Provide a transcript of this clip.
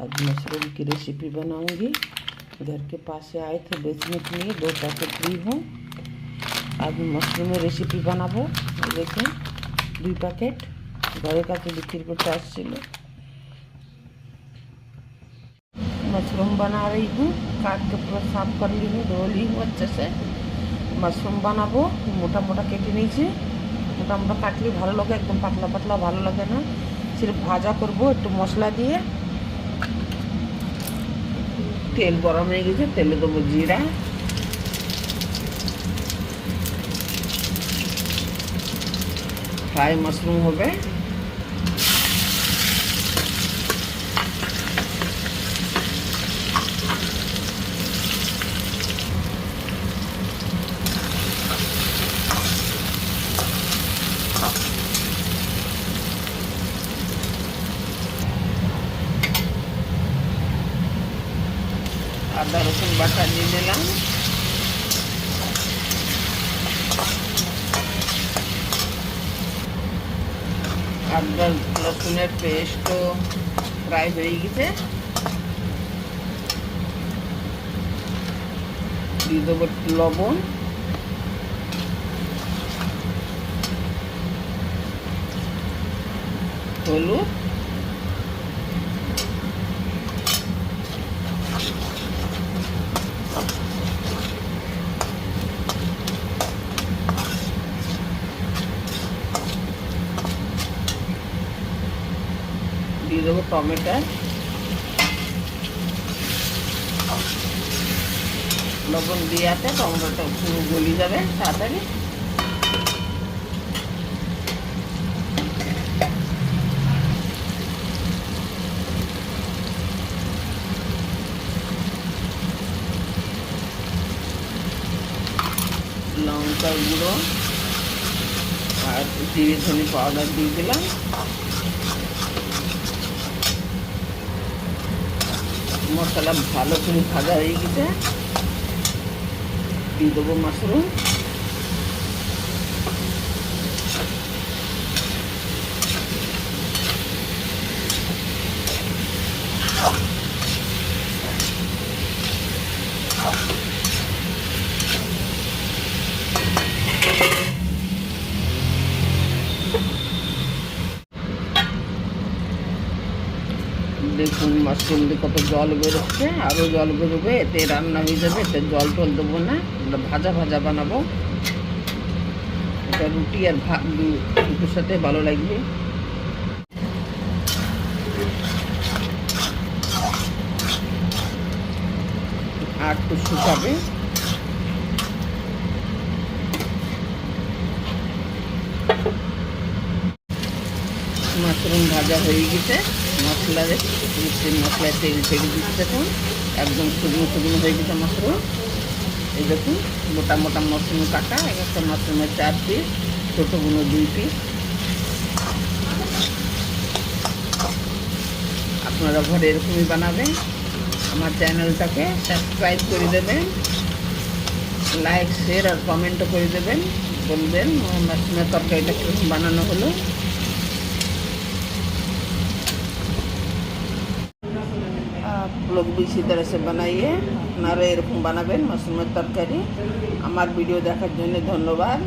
आज मशरूम की रेसिपी बनाऊंगी। घर के पास से आए थे बेचने के लिए, 2 पैकेट ली हूँ। आज मशरूम रेसिपी बनाबो। देखें 2 पैकेट घरे का बिक्री करते आसছিল। मशरूम बना रही हूँ, काट के पूरा साफ कर ली हूँ, धो ली हूँ अच्छे से। मशरूम बनाबो, मोटा मोटा केटे নিয়েছি। मोटा मोटा काटले ভালো লাগে, একদম পাতলা পাতলা ভালো লাগে না। सिर्फ भाजा করব একটু মশলা দিয়ে। তেল গরম হয়ে গেছে, তেলে দেবো জিরা, ফ্রাই মাশরুম হবে। আদা রসুন বাটা দিয়ে দিলাম, আদা রসুনের পেস্টও ফ্রাই হয়ে গেছে। দিয়ে দেবো লবণ, হলুদ, দিয়ে দেবো টমেটো, লবণ দিয়ে আছে, টমেটোটা পুরো গলে যাবে তাড়াতাড়ি। লঙ্কার গুঁড়ো আর জিরে ধনে পাউডার দিয়ে দিলাম। মশলা ভালো করে ভাজা হয়ে গেছে, দিয়ে দেবো মাশরুম। দেখুন মাশরুম দিয়ে কত জল বেরোচ্ছে, আরও জল বেরোবে, এতে রান্না হয়ে যাবে। এতে জল টল দেবো না, আমরা ভাজা ভাজা বানাবো। এটা রুটি আর ভাত দুটোর সাথে ভালো লাগবে। আর একটু শুকাবে। মাশরুম ভাজা হয়ে গেছে, মশলায় তেল ছেড়ে দিচ্ছে। দেখুন একদম শুকনো শুকনো হয়ে গেছে মাশরুম। এই দেখুন মোটা মোটা মাশরুম কাটা, একটা মাশরুমের 4 পিস, ছোটোগুলো 2 পিস। আপনারা ঘরে এরকমই বানাবেন। আমার চ্যানেলটাকে সাবস্ক্রাইব করে দেবেন, লাইক শেয়ার আর কমেন্টও করে দেবেন, বলবেন মাশরুমের তরকারিটা কীরকম বানানো হলো। आप लोग भी इसी तरह से बनाइए, আপনারা এরকম বানাবেন মাশরুমের তরকারি। আমার ভিডিও দেখার জন্য ধন্যবাদ।